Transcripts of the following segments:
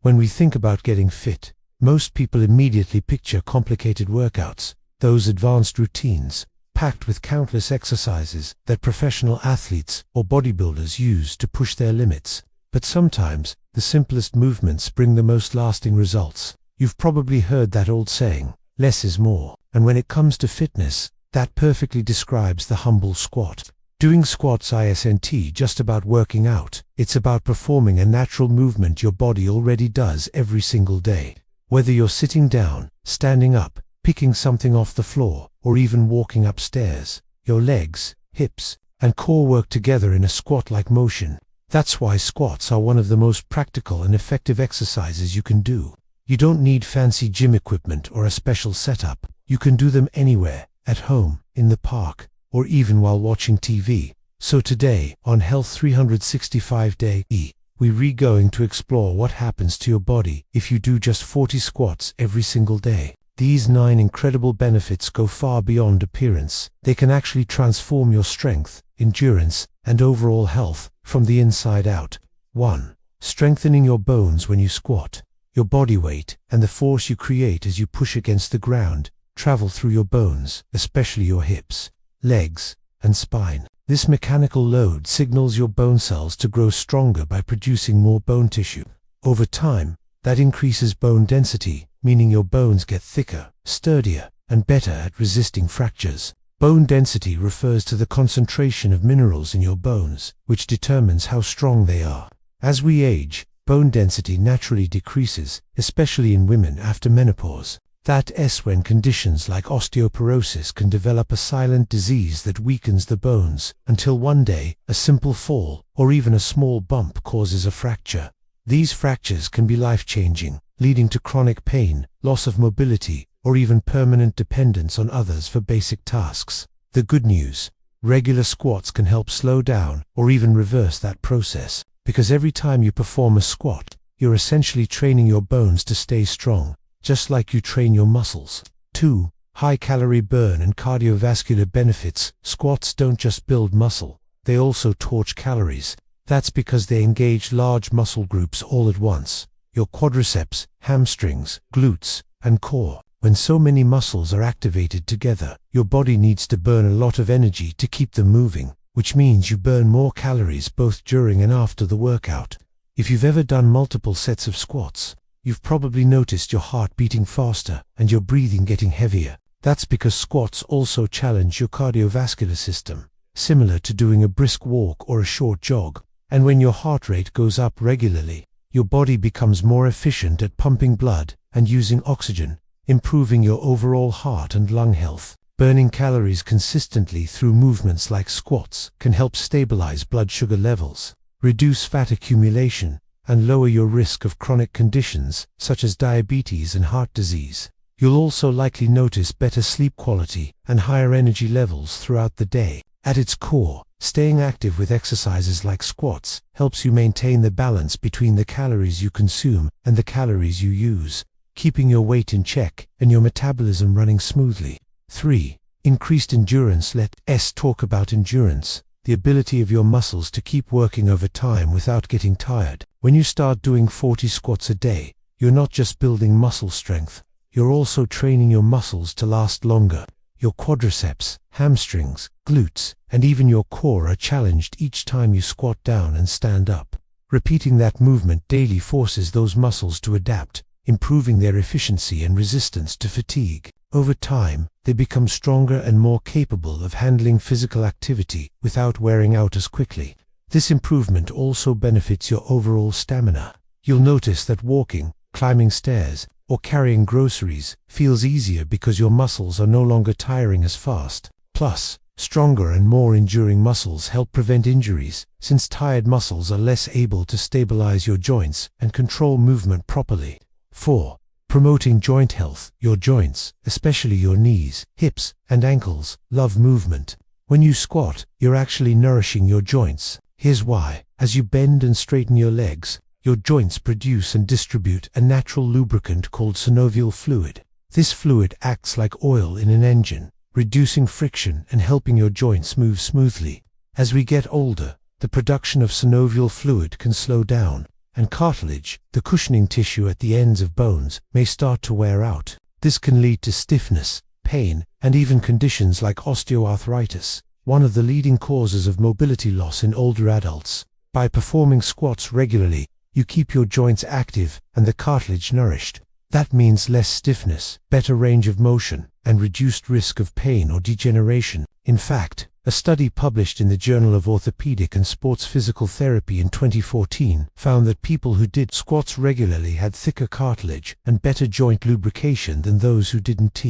When we think about getting fit, most people immediately picture complicated workouts, those advanced routines, packed with countless exercises that professional athletes or bodybuilders use to push their limits. But sometimes, the simplest movements bring the most lasting results. You've probably heard that old saying, less is more. And when it comes to fitness, that perfectly describes the humble squat. Doing squats isn't just about working out, it's about performing a natural movement your body already does every single day. Whether you're sitting down, standing up, picking something off the floor, or even walking upstairs, your legs, hips, and core work together in a squat-like motion. That's why squats are one of the most practical and effective exercises you can do. You don't need fancy gym equipment or a special setup. You can do them anywhere, at home, in the park, or even while watching TV. So today, on Health 365 Day, we're going to explore what happens to your body if you do just 40 squats every single day. These 9 incredible benefits go far beyond appearance. They can actually transform your strength, endurance, and overall health from the inside out. 1. Strengthening your bones when you squat. Your body weight and the force you create as you push against the ground travel through your bones, especially your hips, legs, and spine. This mechanical load signals your bone cells to grow stronger by producing more bone tissue. Over time, that increases bone density, meaning your bones get thicker, sturdier, and better at resisting fractures. Bone density refers to the concentration of minerals in your bones, which determines how strong they are. As we age, bone density naturally decreases, especially in women after menopause. That's when conditions like osteoporosis can develop a silent disease that weakens the bones, until one day, a simple fall, or even a small bump causes a fracture. These fractures can be life-changing, leading to chronic pain, loss of mobility, or even permanent dependence on others for basic tasks. The good news: regular squats can help slow down, or even reverse that process, because every time you perform a squat, you're essentially training your bones to stay strong, just like you train your muscles. 2. High-calorie burn and cardiovascular benefits. Squats don't just build muscle, they also torch calories. That's because they engage large muscle groups all at once: your quadriceps, hamstrings, glutes, and core. When so many muscles are activated together, your body needs to burn a lot of energy to keep them moving, which means you burn more calories both during and after the workout. If you've ever done multiple sets of squats, you've probably noticed your heart beating faster and your breathing getting heavier. That's because squats also challenge your cardiovascular system, similar to doing a brisk walk or a short jog. And when your heart rate goes up regularly, your body becomes more efficient at pumping blood and using oxygen, improving your overall heart and lung health. Burning calories consistently through movements like squats can help stabilize blood sugar levels, reduce fat accumulation, and lower your risk of chronic conditions such as diabetes and heart disease. You'll also likely notice better sleep quality and higher energy levels throughout the day. At its core, staying active with exercises like squats helps you maintain the balance between the calories you consume and the calories you use, keeping your weight in check and your metabolism running smoothly. 3. Increased endurance. Let's talk about endurance, the ability of your muscles to keep working over time without getting tired. When you start doing 40 squats a day, you're not just building muscle strength, you're also training your muscles to last longer. Your quadriceps, hamstrings, glutes, and even your core are challenged each time you squat down and stand up. Repeating that movement daily forces those muscles to adapt, improving their efficiency and resistance to fatigue. Over time, they become stronger and more capable of handling physical activity without wearing out as quickly. This improvement also benefits your overall stamina. You'll notice that walking, climbing stairs, or carrying groceries feels easier because your muscles are no longer tiring as fast. Plus, stronger and more enduring muscles help prevent injuries, since tired muscles are less able to stabilize your joints and control movement properly. 4. Promoting joint health. Your joints, especially your knees, hips, and ankles, love movement. When you squat, you're actually nourishing your joints. Here's why. As you bend and straighten your legs, your joints produce and distribute a natural lubricant called synovial fluid. This fluid acts like oil in an engine, reducing friction and helping your joints move smoothly. As we get older, the production of synovial fluid can slow down, and cartilage, the cushioning tissue at the ends of bones, may start to wear out. This can lead to stiffness, pain, and even conditions like osteoarthritis, one of the leading causes of mobility loss in older adults. By performing squats regularly, you keep your joints active and the cartilage nourished. That means less stiffness, better range of motion, and reduced risk of pain or degeneration. In fact, a study published in the Journal of Orthopedic and Sports Physical Therapy in 2014 found that people who did squats regularly had thicker cartilage and better joint lubrication than those who didn't.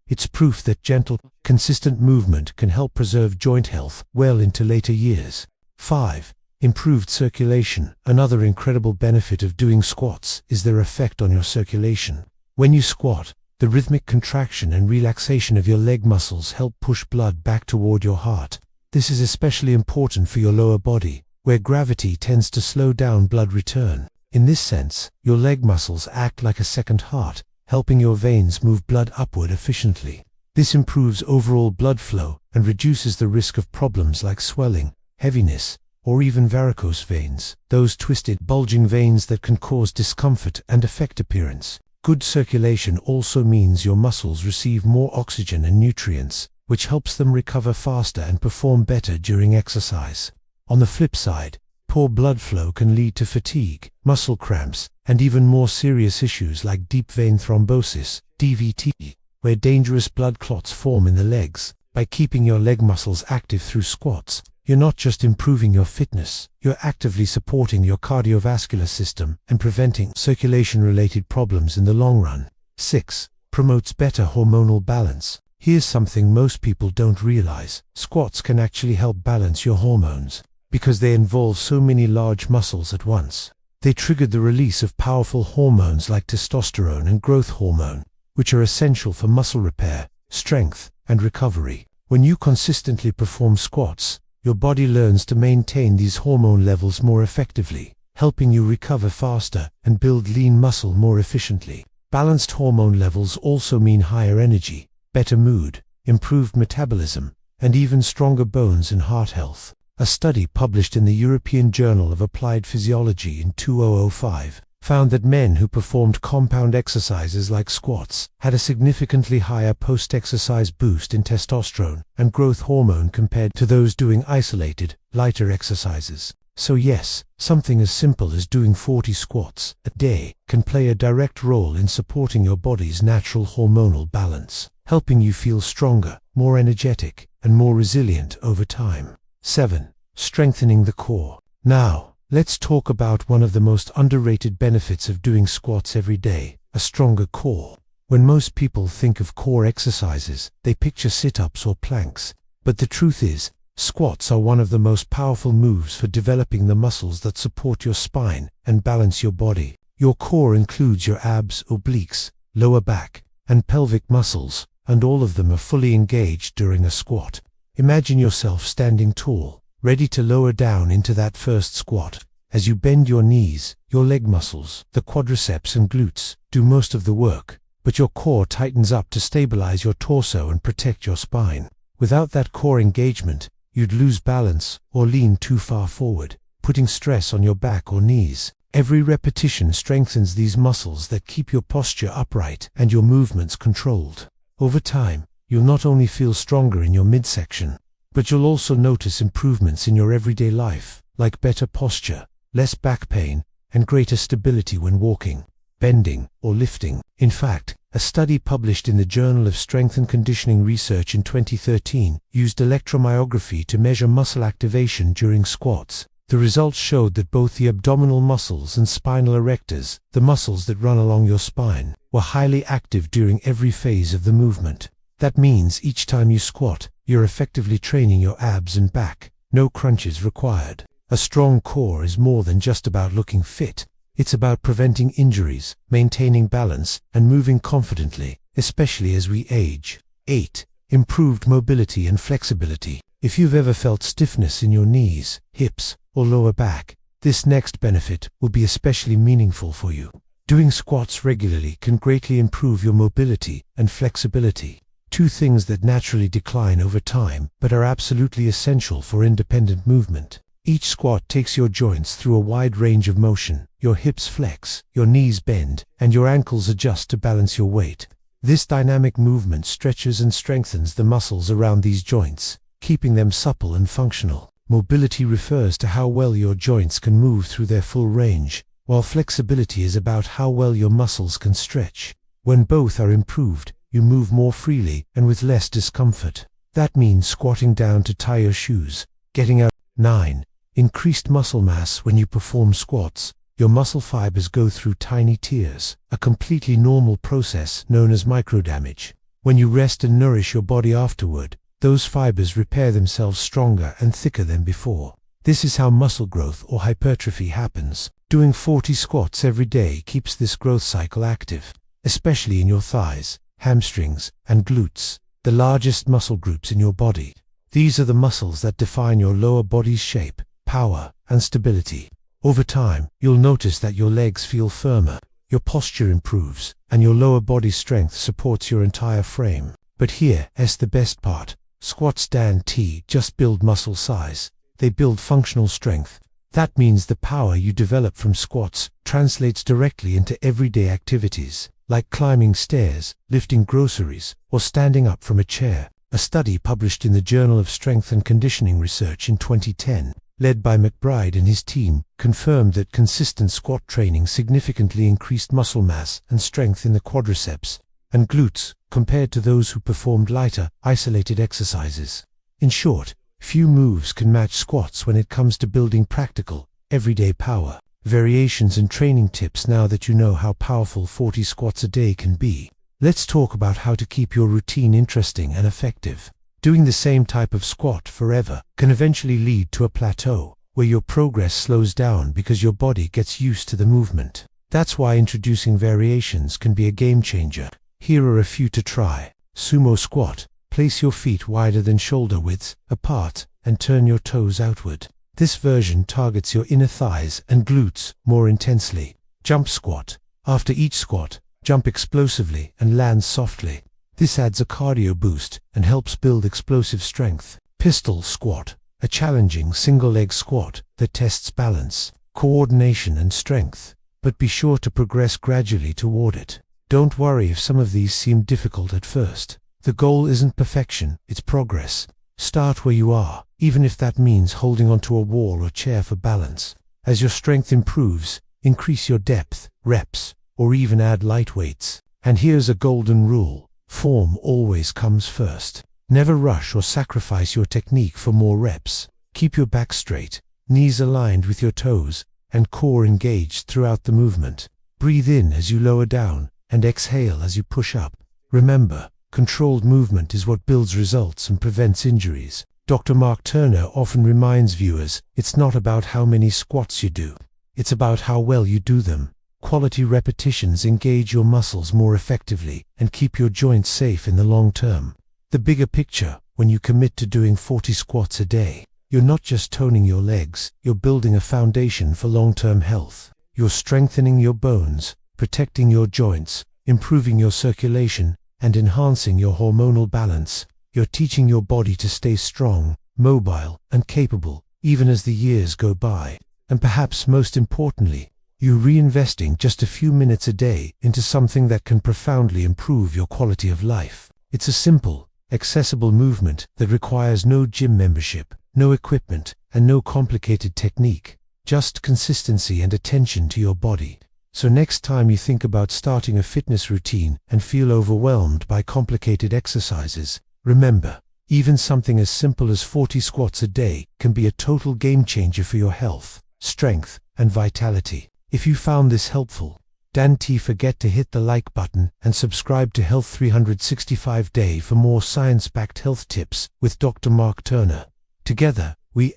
It's proof that gentle, consistent movement can help preserve joint health well into later years. 5. Improved circulation. Another incredible benefit of doing squats is their effect on your circulation. When you squat, the rhythmic contraction and relaxation of your leg muscles help push blood back toward your heart. This is especially important for your lower body, where gravity tends to slow down blood return. In this sense, your leg muscles act like a second heart, helping your veins move blood upward efficiently. This improves overall blood flow and reduces the risk of problems like swelling, heaviness, or even varicose veins, those twisted, bulging veins that can cause discomfort and affect appearance. Good circulation also means your muscles receive more oxygen and nutrients, which helps them recover faster and perform better during exercise. On the flip side, poor blood flow can lead to fatigue, muscle cramps, and even more serious issues like deep vein thrombosis, DVT, where dangerous blood clots form in the legs. By keeping your leg muscles active through squats, you're not just improving your fitness, you're actively supporting your cardiovascular system and preventing circulation-related problems in the long run. 6. Promotes better hormonal balance. Here's something most people don't realize. Squats can actually help balance your hormones. Because they involve so many large muscles at once, they trigger the release of powerful hormones like testosterone and growth hormone, which are essential for muscle repair, strength, and recovery. When you consistently perform squats, your body learns to maintain these hormone levels more effectively, helping you recover faster and build lean muscle more efficiently. Balanced hormone levels also mean higher energy, better mood, improved metabolism, and even stronger bones and heart health. A study published in the European Journal of Applied Physiology in 2005 found that men who performed compound exercises like squats had a significantly higher post-exercise boost in testosterone and growth hormone compared to those doing isolated, lighter exercises. So yes, something as simple as doing 40 squats a day can play a direct role in supporting your body's natural hormonal balance, helping you feel stronger, more energetic, and more resilient over time. 7. Strengthening the core. Now, let's talk about one of the most underrated benefits of doing squats every day, a stronger core. When most people think of core exercises, they picture sit-ups or planks. But the truth is, squats are one of the most powerful moves for developing the muscles that support your spine and balance your body. Your core includes your abs, obliques, lower back, and pelvic muscles, and all of them are fully engaged during a squat. Imagine yourself standing tall, ready to lower down into that first squat. As you bend your knees, your leg muscles, the quadriceps and glutes, do most of the work, but your core tightens up to stabilize your torso and protect your spine. Without that core engagement, you'd lose balance or lean too far forward, putting stress on your back or knees. Every repetition strengthens these muscles that keep your posture upright and your movements controlled. Over time, you'll not only feel stronger in your midsection, but you'll also notice improvements in your everyday life, like better posture, less back pain, and greater stability when walking, bending, or lifting. In fact, a study published in the Journal of Strength and Conditioning Research in 2013 used electromyography to measure muscle activation during squats. The results showed that both the abdominal muscles and spinal erectors, the muscles that run along your spine, were highly active during every phase of the movement. That means each time you squat, you're effectively training your abs and back. No crunches required. A strong core is more than just about looking fit. It's about preventing injuries, maintaining balance, and moving confidently, especially as we age. 8. Improved mobility and flexibility. If you've ever felt stiffness in your knees, hips, or lower back, this next benefit will be especially meaningful for you. Doing squats regularly can greatly improve your mobility and flexibility. Two things that naturally decline over time, but are absolutely essential for independent movement. Each squat takes your joints through a wide range of motion. Your hips flex, your knees bend, and your ankles adjust to balance your weight. This dynamic movement stretches and strengthens the muscles around these joints, keeping them supple and functional. Mobility refers to how well your joints can move through their full range, while flexibility is about how well your muscles can stretch. When both are improved, you move more freely and with less discomfort. That means squatting down to tie your shoes, getting out. 9. Increased muscle mass. When you perform squats, your muscle fibers go through tiny tears, a completely normal process known as microdamage. When you rest and nourish your body afterward, those fibers repair themselves stronger and thicker than before. This is how muscle growth or hypertrophy happens. Doing 40 squats every day keeps this growth cycle active, especially in your thighs, hamstrings, and glutes, the largest muscle groups in your body. These are the muscles that define your lower body's shape, power, and stability. Over time, you'll notice that your legs feel firmer, your posture improves, and your lower body strength supports your entire frame. But here's the best part. Squats don't just build muscle size, they build functional strength. That means the power you develop from squats translates directly into everyday activities, like climbing stairs, lifting groceries, or standing up from a chair. A study published in the Journal of Strength and Conditioning Research in 2010, led by McBride and his team, confirmed that consistent squat training significantly increased muscle mass and strength in the quadriceps and glutes compared to those who performed lighter, isolated exercises. In short, few moves can match squats when it comes to building practical, everyday power. Variations and training tips. Now that you know how powerful 40 squats a day can be, let's talk about how to keep your routine interesting and effective. Doing the same type of squat forever can eventually lead to a plateau, where your progress slows down because your body gets used to the movement. That's why introducing variations can be a game changer. Here are a few to try. Sumo squat. Place your feet wider than shoulder width apart and turn your toes outward. This version targets your inner thighs and glutes more intensely. Jump squat. After each squat, jump explosively and land softly. This adds a cardio boost and helps build explosive strength. Pistol squat. A challenging single-leg squat that tests balance, coordination and strength. But be sure to progress gradually toward it. Don't worry if some of these seem difficult at first. The goal isn't perfection, it's progress. Start where you are, even if that means holding onto a wall or chair for balance. As your strength improves, increase your depth, reps, or even add light weights. And here's a golden rule. Form always comes first. Never rush or sacrifice your technique for more reps. Keep your back straight, knees aligned with your toes, and core engaged throughout the movement. Breathe in as you lower down, and exhale as you push up. Remember, controlled movement is what builds results and prevents injuries. Dr. Mark Turner often reminds viewers, it's not about how many squats you do. It's about how well you do them. Quality repetitions engage your muscles more effectively and keep your joints safe in the long term. The bigger picture, when you commit to doing 40 squats a day, you're not just toning your legs, you're building a foundation for long-term health. You're strengthening your bones, protecting your joints, improving your circulation, and enhancing your hormonal balance. You're teaching your body to stay strong, mobile, and capable, even as the years go by. And perhaps most importantly, you're reinvesting just a few minutes a day into something that can profoundly improve your quality of life. It's a simple, accessible movement that requires no gym membership, no equipment, and no complicated technique. Just consistency and attention to your body. So next time you think about starting a fitness routine and feel overwhelmed by complicated exercises, remember, even something as simple as 40 squats a day can be a total game changer for your health, strength, and vitality. If you found this helpful, don't forget to hit the like button and subscribe to Health 365 Day for more science-backed health tips with Dr. Mark Turner. Together, we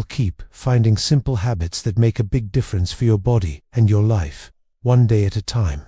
keep finding simple habits that make a big difference for your body and your life, one day at a time.